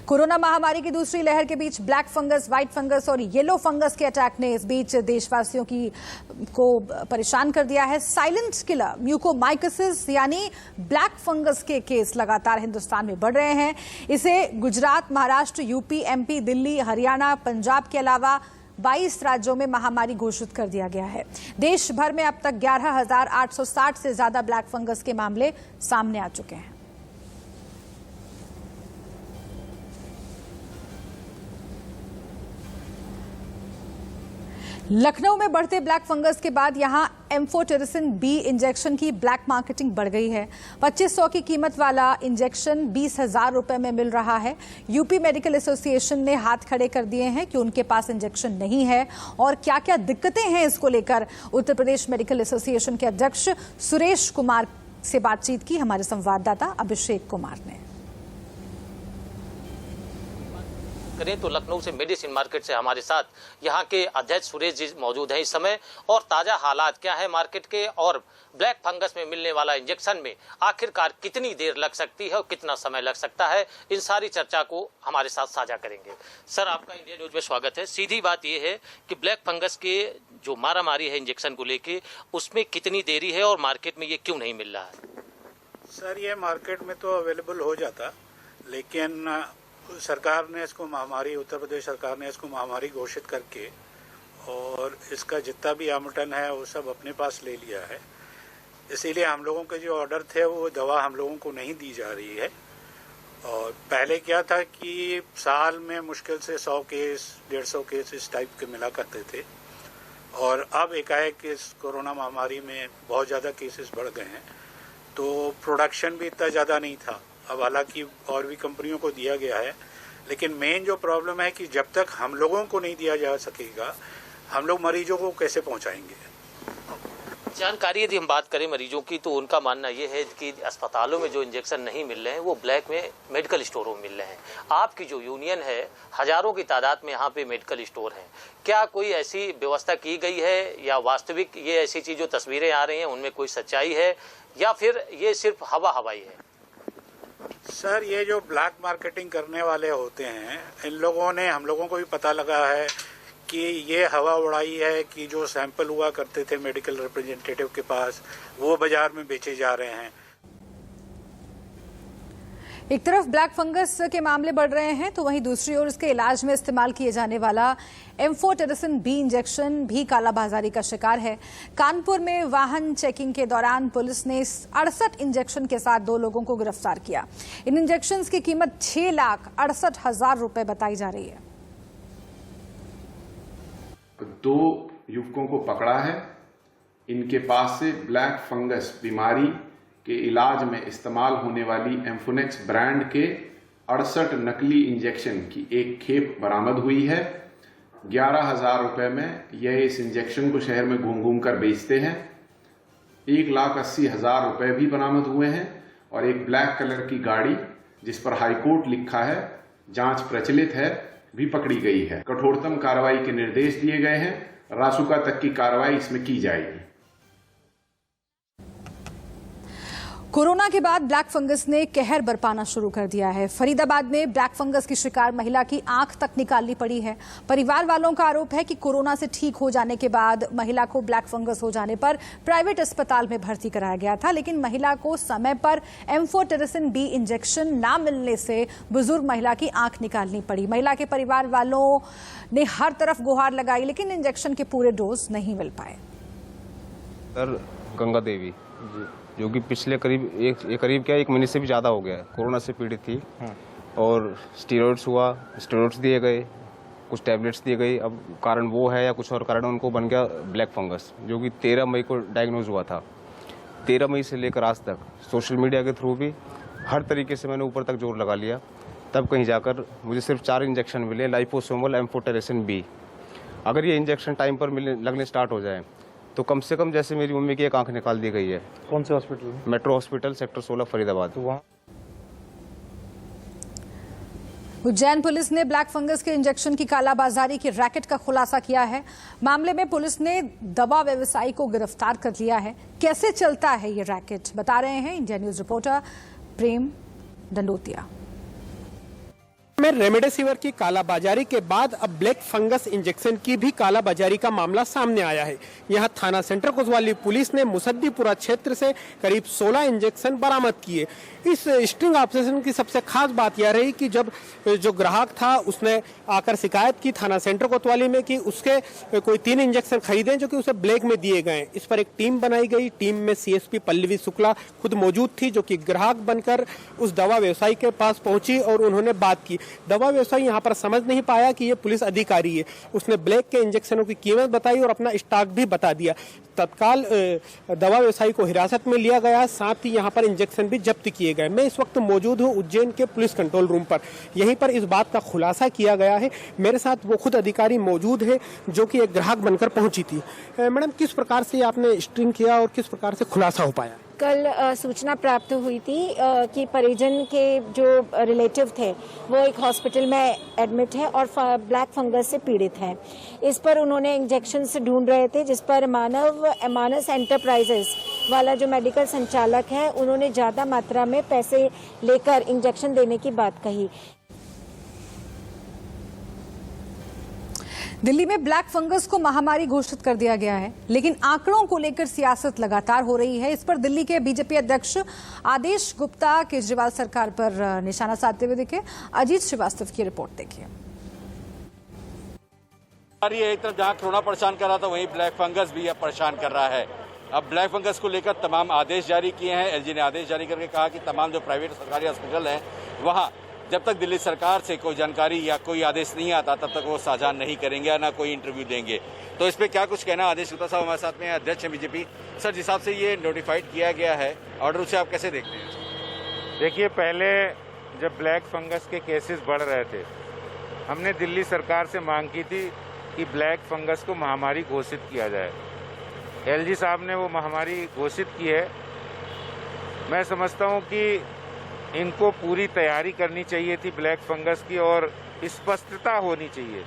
Corona महामारी की दूसरी लहर के बीच ब्लैक फंगस, व्हाइट फंगस और येलो फंगस के अटैक ने इस बीच देशवासियों को परेशान कर दिया है। साइलेंट किलर म्यूकोमाइकोसिस यानी ब्लैक फंगस के केस लगातार हिंदुस्तान में बढ़ रहे हैं। इसे गुजरात, महाराष्ट्र, यूपी, एमपी, दिल्ली, हरियाणा, पंजाब के अलावा 22 राज्यों में महामारी घोषित कर दिया गया है। देश भर में अब तक 11,860 से ज्यादा ब्लैक फंगस के मामले सामने आ चुके हैं। लखनऊ में बढ़ते ब्लैक फंगस के बाद यहां एम्फोटेरिसिन बी इंजेक्शन की ब्लैक मार्केटिंग बढ़ गई है। 2500 की कीमत वाला इंजेक्शन 20,000 रुपए में मिल रहा है। यूपी मेडिकल एसोसिएशन ने हाथ खड़े कर दिए हैं कि उनके पास इंजेक्शन नहीं है और क्या क्या दिक्कतें हैं इसको लेकर उत्तर प्रदेश मेडिकल एसोसिएशन के अध्यक्ष सुरेश कुमार से बातचीत की हमारे संवाददाता अभिषेक कुमार ने। करें तो लखनऊ से मेडिसिन मार्केट से हमारे साथ यहाँ के अध्यक्ष सुरेश जी मौजूद हैं इस समय, और ताजा हालात क्या है मार्केट के और ब्लैक फंगस में मिलने वाला इंजेक्शन में आखिरकार कितनी देर लग सकती है और कितना समय लग सकता है, इन सारी चर्चा को हमारे साथ साझा करेंगे। सर, आपका इंडिया न्यूज में स्वागत है। सीधी बात यह है कि ब्लैक फंगस के जो मारामारी है इंजेक्शन को लेके, उसमें कितनी देरी है और मार्केट में ये क्यों नहीं मिल रहा है? सर, ये मार्केट में तो अवेलेबल हो जाता, लेकिन सरकार ने इसको महामारी, उत्तर प्रदेश सरकार ने इसको महामारी घोषित करके और इसका जितना भी आवंटन है वो सब अपने पास ले लिया है। इसीलिए हम लोगों के जो ऑर्डर थे वो दवा हम लोगों को नहीं दी जा रही है। और पहले क्या था कि साल में मुश्किल से 100 केस, 150 केस इस टाइप के मिला करते थे, और अब एकाएक इस कोरोना महामारी में बहुत ज़्यादा केसेस बढ़ गए हैं, तो प्रोडक्शन भी इतना ज़्यादा नहीं था। अब हालांकि और भी कंपनियों को दिया गया है, लेकिन मेन जो प्रॉब्लम है कि जब तक हम लोगों को नहीं दिया जा सकेगा, हम लोग मरीजों को कैसे पहुंचाएंगे। जानकारी यदि हम बात करें मरीजों की, तो उनका मानना यह है कि अस्पतालों में जो इंजेक्शन नहीं मिल रहे हैं वो ब्लैक में मेडिकल स्टोरों में मिल रहे हैं। आपकी जो यूनियन है, हजारों की तादाद में यहाँ पे मेडिकल स्टोर हैं, क्या कोई ऐसी व्यवस्था की गई है या वास्तविक ये ऐसी चीज जो तस्वीरें आ रही हैं उनमें कोई सच्चाई है, या फिर ये सिर्फ हवा हवाई है? सर, ये जो ब्लैक मार्केटिंग करने वाले होते हैं, इन लोगों ने, हम लोगों को भी पता लगा है कि ये हवा उड़ाई है कि जो सैंपल हुआ करते थे मेडिकल रिप्रेजेंटेटिव के पास, वो बाजार में बेचे जा रहे हैं। एक तरफ ब्लैक फंगस के मामले बढ़ रहे हैं तो वहीं दूसरी ओर इसके इलाज में इस्तेमाल किए जाने वाला एम्फोटेरिसिन बी इंजेक्शन भी कालाबाजारी का शिकार है। कानपुर में वाहन चेकिंग के दौरान पुलिस ने 68 इंजेक्शन के साथ 2 लोगों को गिरफ्तार किया। इन इंजेक्शन की कीमत 6,68,000 रुपए बताई जा रही है। 2 युवकों को पकड़ा है। इनके पास से ब्लैक फंगस बीमारी के इलाज में इस्तेमाल होने वाली एम्फोनेक्स ब्रांड के 68 नकली इंजेक्शन की एक खेप बरामद हुई है। 11,000 रुपए में यह इस इंजेक्शन को शहर में घूम घूम कर बेचते हैं। 1,80,000 रुपए भी बरामद हुए हैं, और एक ब्लैक कलर की गाड़ी जिस पर हाईकोर्ट लिखा है, जांच प्रचलित है, भी पकड़ी गई है। कठोरतम कार्रवाई के निर्देश दिए गए हैं। रासुका तक की कार्रवाई इसमें की जाएगी। कोरोना के बाद ब्लैक फंगस ने कहर बरपाना शुरू कर दिया है। फरीदाबाद में ब्लैक फंगस की शिकार महिला की आंख तक निकालनी पड़ी है। परिवार वालों का आरोप है कि कोरोना से ठीक हो जाने के बाद महिला को ब्लैक फंगस हो जाने पर प्राइवेट अस्पताल में भर्ती कराया गया था, लेकिन महिला को समय पर एम्फोटेरिसिन बी इंजेक्शन ना मिलने से बुजुर्ग महिला की आंख निकालनी पड़ी। महिला के परिवार वालों ने हर तरफ गुहार लगाई, लेकिन इंजेक्शन के पूरे डोज नहीं मिल पाए। सर, गंगा देवी जो कि पिछले करीब एक महीने से भी ज़्यादा हो गया है, कोरोना से पीड़ित थी, और स्टीरॉइड्स हुआ, स्टीरॉइड्स दिए गए, कुछ टैबलेट्स दिए गए। अब कारण वो है या कुछ और कारण, उनको बन गया ब्लैक फंगस, जो कि 13 मई को डायग्नोज हुआ था। 13 मई से लेकर आज तक सोशल मीडिया के थ्रू भी हर तरीके से मैंने ऊपर तक जोर लगा लिया, तब कहीं जाकर मुझे सिर्फ 4 इंजेक्शन मिले, लाइपोसोमल एम्फोटेरिसिन बी। अगर ये इंजेक्शन टाइम पर लगने स्टार्ट हो जाए तो कम से कम, जैसे मेरी मम्मी की एक आंख निकाल दी गई है। कौन से हॉस्पिटल में? Metro hospital, sector 16, Faridabad. Ujjain police ने ब्लैक फंगस के इंजेक्शन की कालाबाजारी के रैकेट का खुलासा किया है। मामले में पुलिस ने दवा व्यवसायी को गिरफ्तार कर लिया है। कैसे चलता है ये रैकेट, बता रहे हैं इंडिया न्यूज रिपोर्टर प्रेम दंडोतिया। में रेमडेसिविर की कालाबाजारी के बाद अब ब्लैक फंगस इंजेक्शन की भी कालाबाजारी का मामला सामने आया है। यहां थाना सेंटर कोतवाली पुलिस ने मुसद्दीपुरा क्षेत्र से करीब 16 इंजेक्शन बरामद किए। इस स्ट्रिंग ऑपरेशन की सबसे खास बात यह रही कि जब जो ग्राहक था उसने आकर शिकायत की थाना सेंटर कोतवाली में कि उसके कोई 3 इंजेक्शन खरीदे जो कि उसे ब्लैक में दिए गए। इस पर एक टीम बनाई गई। टीम में सीएसपी पल्लवी शुक्ला खुद मौजूद थी, जो कि ग्राहक बनकर उस दवा व्यवसायी के पास पहुंची और उन्होंने बात की। दवा व्यवसायी यहाँ पर समझ नहीं पाया कि ये पुलिस अधिकारी है। उसने ब्लैक के इंजेक्शनों की कीमत बताई और अपना स्टॉक भी बता दिया। तत्काल दवा व्यवसायी को हिरासत में लिया गया, साथ ही यहाँ पर इंजेक्शन भी जब्त किए गए। मैं इस वक्त मौजूद हूँ उज्जैन के पुलिस कंट्रोल रूम पर। यहीं पर इस बात का खुलासा किया गया है। मेरे साथ वो खुद अधिकारी मौजूद है जो कि एक ग्राहक बनकर पहुंची थी। मैडम, किस प्रकार से आपने स्ट्रिंग किया और किस प्रकार से खुलासा हो पाया? कल सूचना प्राप्त हुई थी कि परिजन के जो रिलेटिव थे वो एक हॉस्पिटल में एडमिट है और ब्लैक फंगस से पीड़ित हैं। इस पर उन्होंने इंजेक्शन ढूंढ रहे थे, जिस पर मानस एंटरप्राइजेस वाला जो मेडिकल संचालक है उन्होंने ज़्यादा मात्रा में पैसे लेकर इंजेक्शन देने की बात कही। दिल्ली में ब्लैक फंगस को महामारी घोषित कर दिया गया है, लेकिन आंकड़ों को लेकर सियासत लगातार हो रही है। इस पर दिल्ली के बीजेपी अध्यक्ष आदेश गुप्ता केजरीवाल सरकार पर निशाना साधते हुए दिखे। अजीत श्रीवास्तव की रिपोर्ट देखिए। एक तरफ जहां कोरोना परेशान कर रहा था, वहीं ब्लैक फंगस भी अब परेशान कर रहा है। अब ब्लैक फंगस को लेकर तमाम आदेश जारी किए हैं। एलजी ने आदेश जारी करके कहा कि तमाम जो प्राइवेट सरकारी हॉस्पिटल हैं वहां जब तक दिल्ली सरकार से कोई जानकारी या कोई आदेश नहीं आता तब तक वो साझा नहीं करेंगे, ना कोई इंटरव्यू देंगे। तो इस पे क्या कुछ कहना? आदेश गुप्ता साहब हमारे साथ में अध्यक्ष हैं बीजेपी। सर, जिस हिसाब से ये नोटिफाइड किया गया है ऑर्डर, उसे आप कैसे देखते हैं? देखिए, पहले जब ब्लैक फंगस के केसेस बढ़ रहे थे, हमने दिल्ली सरकार से मांग की थी कि ब्लैक फंगस को महामारी घोषित किया जाए। एलजी साहब ने वो महामारी घोषित की है। मैं समझता हूँ कि इनको पूरी तैयारी करनी चाहिए थी ब्लैक फंगस की और स्पष्टता होनी चाहिए।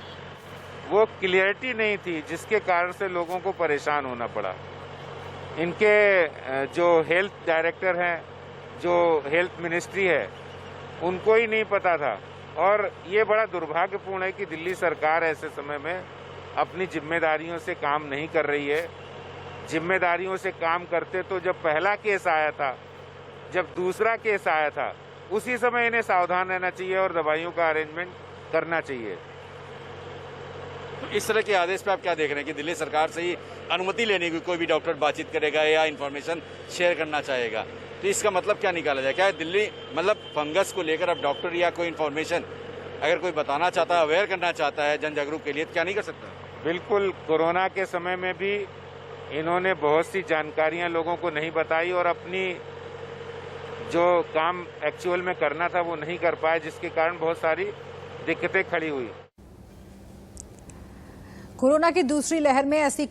वो क्लियरिटी नहीं थी, जिसके कारण से लोगों को परेशान होना पड़ा। इनके जो हेल्थ डायरेक्टर हैं, जो हेल्थ मिनिस्ट्री है, उनको ही नहीं पता था। और ये बड़ा दुर्भाग्यपूर्ण है कि दिल्ली सरकार ऐसे समय में अपनी जिम्मेदारियों से काम नहीं कर रही है। जिम्मेदारियों से काम करते तो जब पहला केस आया था, जब दूसरा केस आया था, उसी समय इन्हें सावधान रहना चाहिए और दवाइयों का अरेंजमेंट करना चाहिए। तो इस तरह के आदेश पे आप क्या देख रहे हैं कि दिल्ली सरकार से ही अनुमति लेने की कोई भी डॉक्टर बातचीत करेगा या इन्फॉर्मेशन शेयर करना चाहेगा, तो इसका मतलब क्या निकाला जाए? क्या दिल्ली मतलब फंगस को लेकर अब डॉक्टर या कोई इन्फॉर्मेशन अगर कोई बताना चाहता है, अवेयर करना चाहता है जन जागरूक के लिए, तो क्या नहीं कर सकता? बिल्कुल, कोरोना के समय में भी इन्होंने बहुत सी जानकारियां लोगों को नहीं बताई और अपनी जो काम एक्चुअल में करना था वो नहीं कर पाए, जिसके कारण बहुत सारी दिक्कतें खड़ी हुई। कोरोना की दूसरी लहर में ऐसी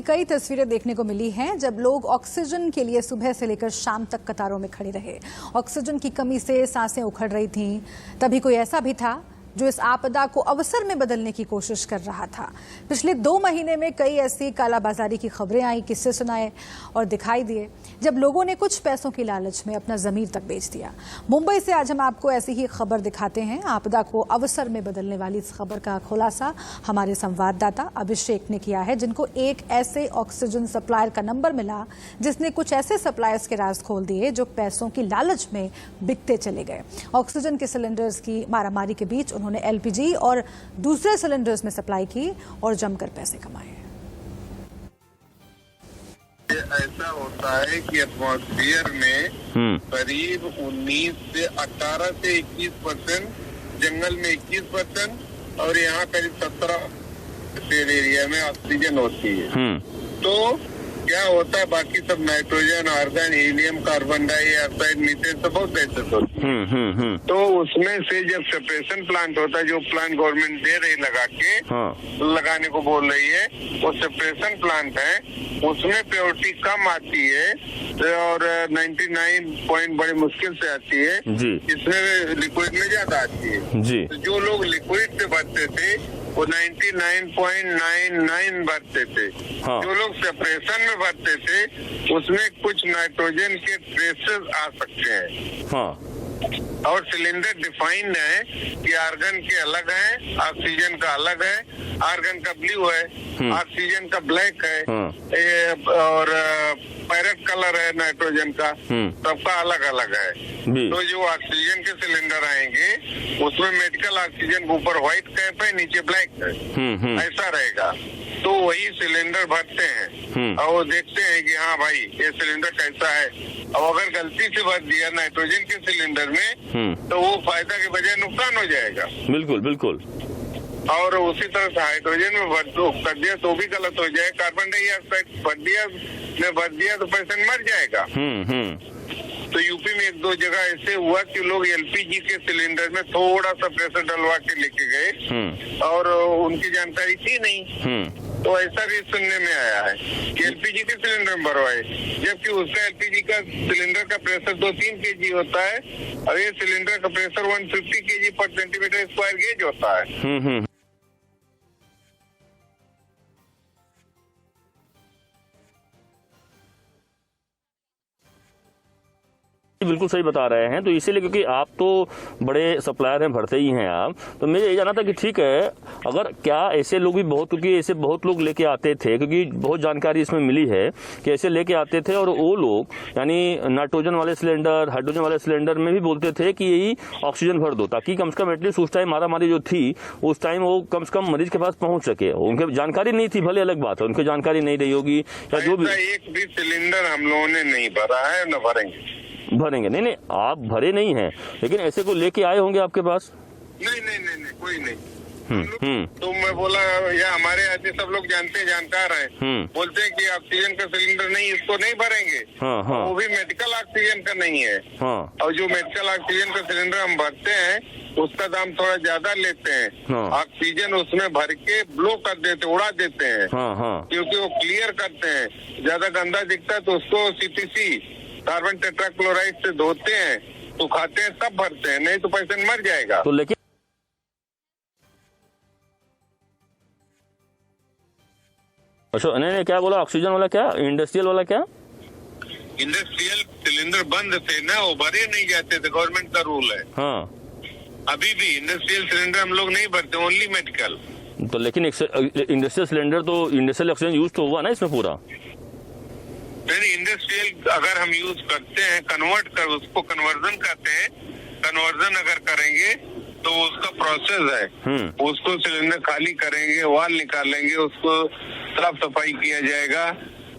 कई तस्वीरें देखने को मिली हैं जब लोग ऑक्सीजन के लिए सुबह से लेकर शाम तक कतारों में खड़े रहे। ऑक्सीजन की कमी से सांसें उखड़ रही थीं। तभी कोई ऐसा भी था जो इस आपदा को अवसर में बदलने की कोशिश कर रहा था। पिछले 2 महीने में कई ऐसी कालाबाजारी की खबरें आई, किस्से सुनाए और दिखाई दिए जब लोगों ने कुछ पैसों की लालच में अपना जमीर तक बेच दिया। मुंबई से आज हम आपको ऐसी ही खबर दिखाते हैं। आपदा को अवसर में बदलने वाली इस खबर का खुलासा हमारे संवाददाता अभिषेक ने किया है, जिनको एक ऐसे ऑक्सीजन सप्लायर का नंबर मिला जिसने कुछ ऐसे सप्लायर्स के राज खोल दिए जो पैसों की लालच में बिकते चले गए। ऑक्सीजन के सिलेंडर्स की मारामारी के बीच उन्होंने एलपीजी और दूसरे सिलेंडर्स में सप्लाई की और जमकर पैसे कमाए। ऐसा होता है कि एटमॉस्फेयर में करीब 19 से 18 से 21%, जंगल में 21% और यहाँ करीब 17 एरिया में ऑक्सीजन होती है। तो क्या होता है, बाकी सब nitrogen, argon, helium, carbon dioxide, methane सब बहुत बेसिस होती है। तो उसमें से जब सेपरेशन प्लांट होता है, जो प्लांट गवर्नमेंट दे रही लगा के लगाने को बोल रही है, वो सेपरेशन प्लांट है, उसमें प्योरिटी कम आती है और 99 पॉइंट बड़ी मुश्किल से आती है। इसमें लिक्विड में ज्यादा आती है। तो जो लोग लिक्विड से भरते थे वो 99.99 भरते थे। जो लोग सेपरेशन में भरते थे उसमें कुछ नाइट्रोजन के ट्रेसेस आ सकते हैं। और सिलेंडर डिफाइंड है कि आर्गन के अलग है, ऑक्सीजन का अलग है, आर्गन का ब्लू है, ऑक्सीजन का ब्लैक है, और पैरेट कलर है नाइट्रोजन का, सबका अलग अलग है। तो जो ऑक्सीजन के सिलेंडर आएंगे उसमें मेडिकल ऑक्सीजन ऊपर व्हाइट कैप है, नीचे ब्लैक है, ऐसा रहेगा। तो वही सिलेंडर भरते हैं और वो देखते हैं कि हाँ भाई ये सिलेंडर कैसा है। अब अगर गलती से भर दिया नाइट्रोजन के सिलेंडर में तो वो फायदा के बजाय नुकसान हो जाएगा। बिल्कुल बिल्कुल। और उसी तरह से हाइड्रोजन में कर दिया तो भी गलत हो जाए। कार्बन डाइऑक्साइड भर दिया तो पेशेंट मर जाएगा। तो यूपी में 1-2 जगह ऐसे हुआ कि लोग एलपीजी के सिलेंडर में थोड़ा सा प्रेशर डलवा के लेके गए और उनकी जानकारी थी नहीं, तो ऐसा भी सुनने में आया है कि एलपीजी के सिलेंडर में भरवाए, जबकि उसका एलपीजी का सिलेंडर का प्रेशर 2-3 kg होता है और ये सिलेंडर का प्रेशर 150 kg पर सेंटीमीटर स्क्वायर गेज होता है। बिल्कुल सही बता रहे हैं। तो इसीलिए क्योंकि आप तो बड़े सप्लायर हैं, भरते ही हैं आप, तो मुझे ये जाना था कि ठीक है, अगर क्या ऐसे लोग भी बहुत, क्योंकि ऐसे बहुत लोग लेके आते थे, क्योंकि बहुत जानकारी इसमें मिली है कि ऐसे लेके आते थे और वो लोग यानी नाइट्रोजन वाले सिलेंडर, हाइड्रोजन वाले सिलेंडर में भी बोलते थे कि यही ऑक्सीजन भर दो, ताकि कम से कम एटलीस्ट उस टाइम मारामारी जो थी उस टाइम वो कम से कम मरीज के पास पहुंच सके। उनके जानकारी नहीं थी, भले अलग बात है, उनकी जानकारी नहीं रही होगी या जो भी। एक भी सिलेंडर हम लोगों ने नहीं भरा है, न भरेंगे। नहीं, आप भरे नहीं हैं, लेकिन ऐसे को लेके आए होंगे आपके पास। नहीं, कोई नहीं। तो मैं बोला या हमारे आदमी सब लोग जानते, जानकार हैं, बोलते हैं कि ऑक्सीजन का सिलेंडर नहीं, इसको नहीं भरेंगे। वो भी मेडिकल ऑक्सीजन का नहीं है। और जो मेडिकल ऑक्सीजन का सिलेंडर हम भरते हैं उसका दाम थोड़ा ज्यादा लेते हैं। ऑक्सीजन उसमें भर के ब्लो कर देते, उड़ा देते हैं, क्योंकि वो क्लियर करते हैं। ज्यादा गंदा दिखता है तो उसको सीटीसी कार्बन टेट्राक्लोराइड से धोते हैं, तो खाते हैं, तब भरते हैं, नहीं तो पेशेंट मर जाएगा। तो लेकिन अच्छा, नहीं क्या बोला, ऑक्सीजन वाला क्या, इंडस्ट्रियल वाला क्या? इंडस्ट्रियल सिलेंडर बंद थे ना, वो भरे नहीं जाते थे, गवर्नमेंट का रूल है। अभी भी इंडस्ट्रियल सिलेंडर हम लोग नहीं भरते, ओनली मेडिकल। तो लेकिन इंडस्ट्रियल सिलेंडर तो इंडस्ट्रियल ऑक्सीजन यूज तो हुआ ना इसमें पूरा। नहीं, इंडस्ट्रियल अगर हम यूज करते हैं, कन्वर्ट कर उसको कन्वर्जन करते हैं, कन्वर्जन अगर करेंगे तो उसका प्रोसेस है। उसको सिलेंडर खाली करेंगे, वाल निकालेंगे, उसको साफ सफाई किया जाएगा,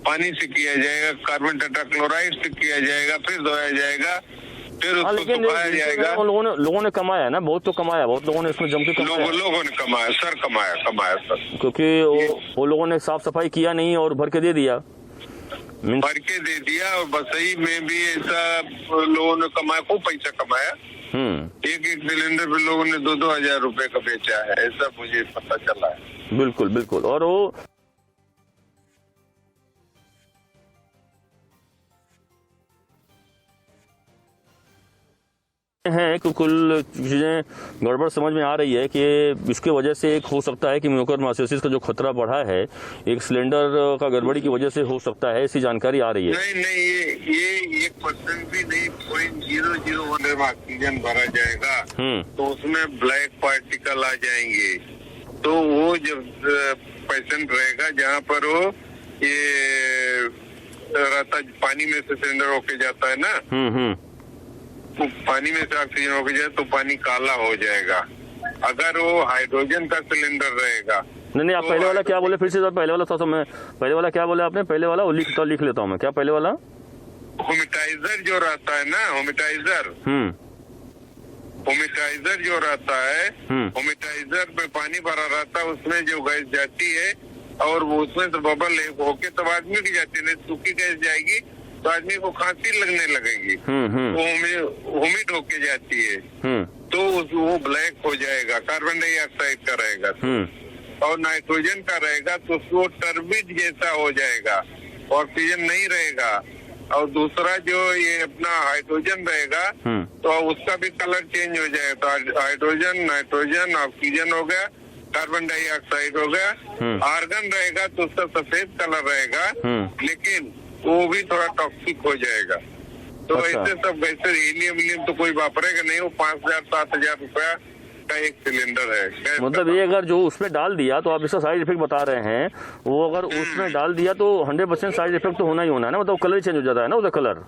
पानी से किया जाएगा, कार्बन टेट्राक्लोराइड से किया जाएगा, फिर धोया जाएगा, फिर उसको सुखाया जाएगा। लोगों ने कमाया ना, बहुत तो कमाया, बहुत लोगों ने इसमें जम के कमाया। लोगों ने कमाया सर, कमाया सर, क्योंकि वो लोगों ने साफ सफाई किया नहीं और भर के दे दिया, भर के दे दिया। और बसई में भी ऐसा लोगों ने कमाया, खूब पैसा कमाया। एक सिलेंडर पे लोगों ने 2-2 हजार रुपए का बेचा है, ऐसा मुझे पता चला है। बिल्कुल। और वो है कि कुल चीजें गड़बड़ समझ में आ रही है कि इसके वजह से एक हो सकता है कि म्यूकरमाइकोसिस का जो खतरा बढ़ा है एक सिलेंडर का गड़बड़ी की वजह से हो सकता है, ऐसी जानकारी आ रही है। नहीं, ये 1% भी नहीं, 0.001 में ऑक्सीजन भरा जाएगा तो उसमें ब्लैक पार्टिकल आ जाएंगे। तो वो जब पेशेंट रहेगा जहाँ पर वो ये रहता, पानी में से सिलेंडर होके जाता है ना, तो पानी में से ऑक्सीजन होके जाए तो पानी काला हो जाएगा। अगर वो हाइड्रोजन का सिलेंडर रहेगा। नहीं, आप पहले वाला क्या बोले, फिर से पहले वाला था, मैं पहले वाला क्या बोले आपने, पहले वाला लिख लेता हूँ मैं, क्या पहले वाला? होमिटाइजर जो रहता है ना, होमिटाइजर जो रहता है, होमिटाइजर में पानी भरा रहता है, उसमें जो गैस जाती है और वो उसमें से बबल होके तब आदमी की जाती है, नहीं सूखी गैस जाएगी तो आदमी को खांसी लगने लगेगी, वो हुमिड होके जाती है, तो वो ब्लैक हो जाएगा, कार्बन डाइऑक्साइड का रहेगा। और नाइट्रोजन का रहेगा तो वो टर्बिड जैसा हो जाएगा, ऑक्सीजन नहीं रहेगा। और दूसरा जो ये अपना हाइड्रोजन रहेगा तो उसका भी कलर चेंज हो जाएगा। तो हाइड्रोजन, नाइट्रोजन, ऑक्सीजन हो गया, कार्बन डाइऑक्साइड हो गया। आर्गन रहेगा तो उसका सफेद कलर रहेगा, लेकिन वो भी थोड़ा टॉक्सिक हो जाएगा। तो अच्छा। ऐसे सब वैसे हीलियम तो कोई वापरेगा नहीं। वो 5,000-7,000 रुपया का एक सिलेंडर है। गैस मतलब का। ये अगर जो उसमें डाल दिया तो आप इसका साइड इफेक्ट बता रहे हैं, वो अगर उसमें डाल दिया तो 100% साइड इफेक्ट तो होना ही होना है ना, मतलब कलर ही चेंज हो जाता है ना उसका कलर।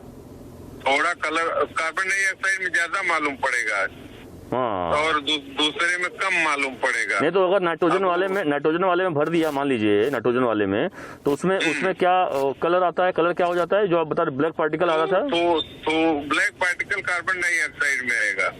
थोड़ा कलर कार्बन डाइऑक्साइड में ज्यादा मालूम पड़ेगा हाँ, और दूसरे में कम मालूम पड़ेगा। नहीं तो अगर नाइट्रोजन वाले में भर दिया, मान लीजिए नाइट्रोजन वाले में, तो उसमें क्या कलर आता है? कलर क्या हो जाता है जो आप बता रहे, ब्लैक पार्टिकल आ रहा था? तो ब्लैक पार्टिकल कार्बन डाइऑक्साइड में आएगा।